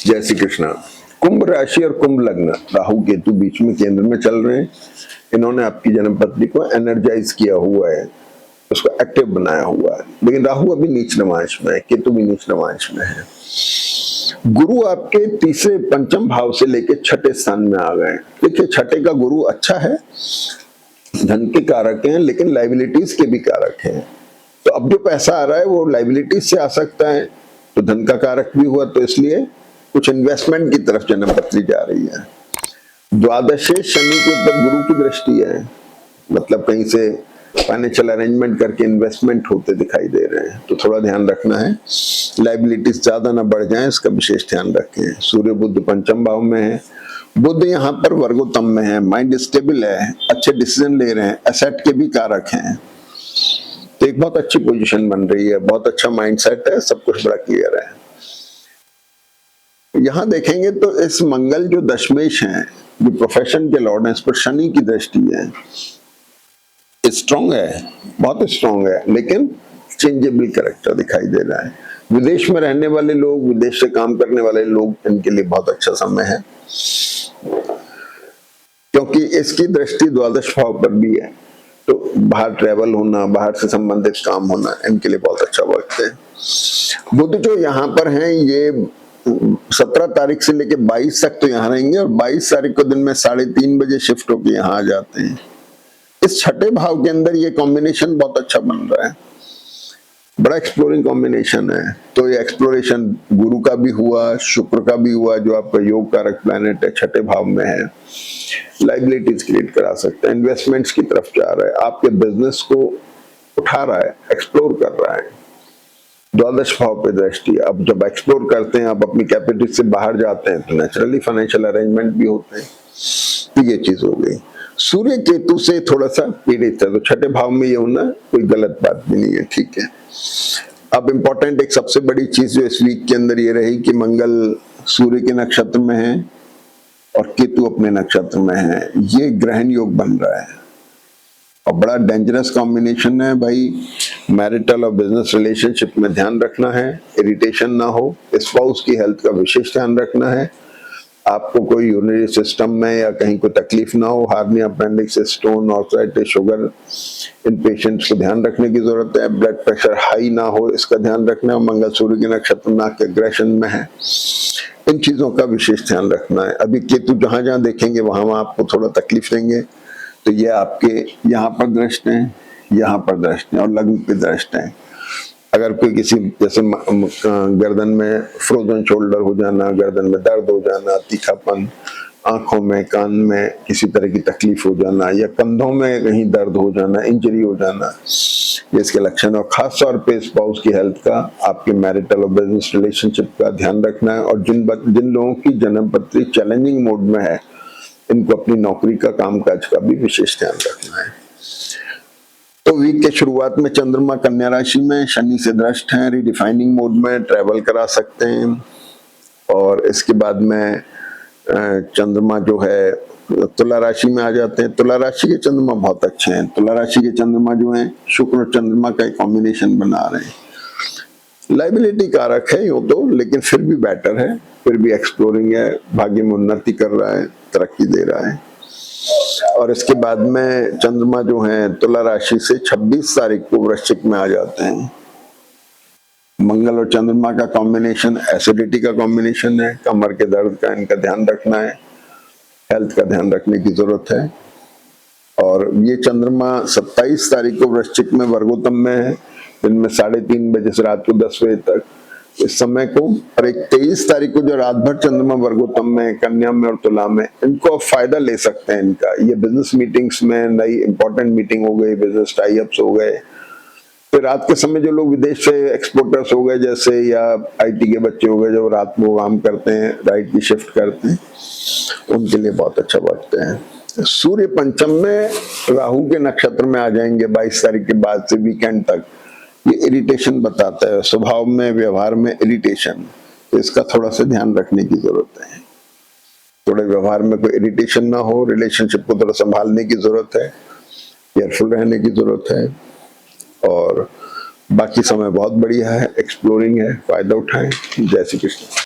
जय श्री कृष्णा। कुंभ राशि और कुंभ लग्न, राहु केतु बीच में केंद्र में चल रहे हैं। इन्होंने आपकी जन्म पत्री को एनर्जाइज किया हुआ है, उसको एक्टिव बनाया हुआ है। लेकिन राहु अभी नीच नवांश में है, केतु भी नीच नवांश में है। गुरु आपके तीसरे पंचम भाव से लेके छठे स्थान में आ गए। देखिए, छठे का गुरु अच्छा है, धन के कारक हैं, लेकिन लाइबिलिटीज के भी कारक हैं। तो अब जो पैसा आ रहा है वो लाइबिलिटीज से आ सकता है, तो धन का कारक भी हुआ, तो इसलिए कुछ इन्वेस्टमेंट की तरफ जन्म पत्री जा रही है। द्वादशे शनि के ऊपर गुरु की दृष्टि है, मतलब कहीं से फाइनेंशियल अरेंजमेंट करके इन्वेस्टमेंट होते दिखाई दे रहे हैं, तो थोड़ा ध्यान रखना है, लाइबिलिटीज ज्यादा ना बढ़ जाएं, इसका विशेष ध्यान रखें। सूर्य बुध पंचम भाव में है, बुध यहाँ पर वर्गोत्तम में है, माइंड स्टेबल है, अच्छे डिसीजन ले रहे हैं, एसेट के भी कारक हैं, तो एक बहुत अच्छी पोजीशन बन रही है, बहुत अच्छा माइंडसेट है, सब कुछ बड़ा क्लियर है। यहां देखेंगे तो इस मंगल जो दशमेश हैं, जो प्रोफेशन के लॉर्ड हैं, इस पर शनि की दृष्टि है, स्ट्रॉन्ग है, बहुत स्ट्रॉन्ग है, लेकिन चेंजेबल कैरेक्टर दिखाई दे रहा है। विदेश में रहने वाले लोग, विदेश से काम करने वाले लोग, इनके लिए बहुत अच्छा समय है, क्योंकि इसकी दृष्टि द्वादश भाव पर भी है, तो बाहर ट्रेवल होना, बाहर से संबंधित काम होना, इनके लिए बहुत अच्छा वक्त है। बुध जो यहाँ पर हैं, ये 17 तारीख से लेके 22 तक तो यहाँ रहेंगे, और 22 तारीख को दिन में 3:30 बजे शिफ्ट होकर यहाँ आ जाते हैं। इस छठे भाव के अंदर ये कॉम्बिनेशन बहुत अच्छा बन रहा है, बड़ा एक्सप्लोरिंग कॉम्बिनेशन है। तो ये एक्सप्लोरेशन गुरु का भी हुआ, शुक्र का भी हुआ, जो आपका योग कारक प्लैनेट है, छठे भाव में है, लाइबिलिटीज क्रिएट करा सकता है, इन्वेस्टमेंट्स की तरफ जा रहा है, आपके बिजनेस को उठा रहा है, एक्सप्लोर कर रहा है। द्वादश भाव पे दृष्टि, अब जब एक्सप्लोर करते हैं, आप अपनी कैपेसिटी से बाहर जाते हैं, तो नेचुरली फाइनेंशियल अरेंजमेंट भी होते हैं, तो ये चीज हो गई। सूर्य केतु से थोड़ा सा पीड़ित है, तो छठे भाव में ये होना कोई गलत बात भी नहीं है, ठीक है। अब इम्पोर्टेंट एक सबसे बड़ी चीज जो इस वीक के अंदर ये रही कि मंगल सूर्य के नक्षत्र में है और केतु अपने नक्षत्र में है, ये ग्रहण योग बन रहा है, और बड़ा डेंजरस कॉम्बिनेशन है भाई। मैरिटल और बिजनेस रिलेशनशिप में ध्यान रखना है, इरिटेशन ना हो, स्पाउस की हेल्थ का विशेष ध्यान रखना है, आपको कोई यूरिनरी सिस्टम में या कहीं कोई तकलीफ ना हो, hernia, appendix, stone, arthritis, sugar, इन पेशेंट्स को ध्यान रखने की जरूरत है। ब्लड प्रेशर हाई ना हो, इसका ध्यान रखना है। मंगल सूर्य के नक्षत्र में आके अग्रेशन में है, इन चीजों का विशेष ध्यान रखना है। अभी केतु जहां जहां देखेंगे वहां आपको थोड़ा तकलीफ देंगे, तो ये आपके यहाँ पर दृष्ट है, यहाँ पर दृष्ट है, और लग्न पे दृष्ट है। अगर कोई किसी जैसे गर्दन में फ्रोजन शोल्डर हो जाना, गर्दन में दर्द हो जाना, तीखापन, आंखों में, कान में किसी तरह की तकलीफ हो जाना, या कंधों में कहीं दर्द हो जाना, इंजरी हो जाना, ये इसके लक्षण है। और खास तौर पे स्पाउस की हेल्थ का, आपके मैरिटल और बिजनेस रिलेशनशिप का ध्यान रखना है। और जिन लोगों की जन्म पत्री चैलेंजिंग मोड में है, इनको अपनी नौकरी का, कामकाज का भी विशेष ध्यान रखना है। तो वीक के शुरुआत में चंद्रमा कन्या राशि में, शनि से दृष्ट हैं, रिडिफाइनिंग मोड में, ट्रैवल करा सकते हैं। और इसके बाद में चंद्रमा जो है तुला राशि में आ जाते हैं। तुला राशि के चंद्रमा बहुत अच्छे हैं। तुला राशि के चंद्रमा जो हैं, शुक्र और चंद्रमा का एक कॉम्बिनेशन बना रहे हैं। लाइबिलिटी कारक है यूं तो, लेकिन फिर भी बेटर है, फिर भी एक्सप्लोरिंग है, भाग्य में उन्नति कर रहा है, तरक्की दे रहा है। और इसके बाद में चंद्रमा जो है तुला राशि से 26 तारीख को वृश्चिक में आ जाते हैं। मंगल और चंद्रमा का कॉम्बिनेशन एसिडिटी का कॉम्बिनेशन है, कमर के दर्द का इनका ध्यान रखना है, हेल्थ का ध्यान रखने की जरूरत है। और ये चंद्रमा 27 तारीख को वृश्चिक में वर्गोत्तम में है, दिन में 3:30 बजे से रात को 10 बजे तक इस समय को। और एक 23 तारीख को जो रात भर चंद्रमा वर्गोत्तम में, कन्या में और तुला में, इनको आप फायदा ले सकते हैं इनका। ये बिजनेस मीटिंग्स में नई इंपॉर्टेंट मीटिंग हो गई, बिजनेस टाई अप्स हो गए। फिर रात के समय जो लोग विदेश से एक्सपोर्टर्स हो गए जैसे, या आईटी के बच्चे हो गए जो रात में काम करते हैं, राइट की शिफ्ट करते हैं, उनके लिए बहुत अच्छा वक्त है। सूर्य पंचम में राहु के नक्षत्र में आ जाएंगे 22 तारीख के बाद से वीकेंड तक। ये इरिटेशन बताता है, स्वभाव में, व्यवहार में इरिटेशन, तो इसका थोड़ा सा ध्यान रखने की जरूरत है। थोड़े व्यवहार में कोई इरिटेशन ना हो, रिलेशनशिप को थोड़ा संभालने की जरूरत है, केयरफुल रहने की जरूरत है। और बाकी समय बहुत बढ़िया है, एक्सप्लोरिंग है, फायदा उठाएं। जय श्री कृष्ण।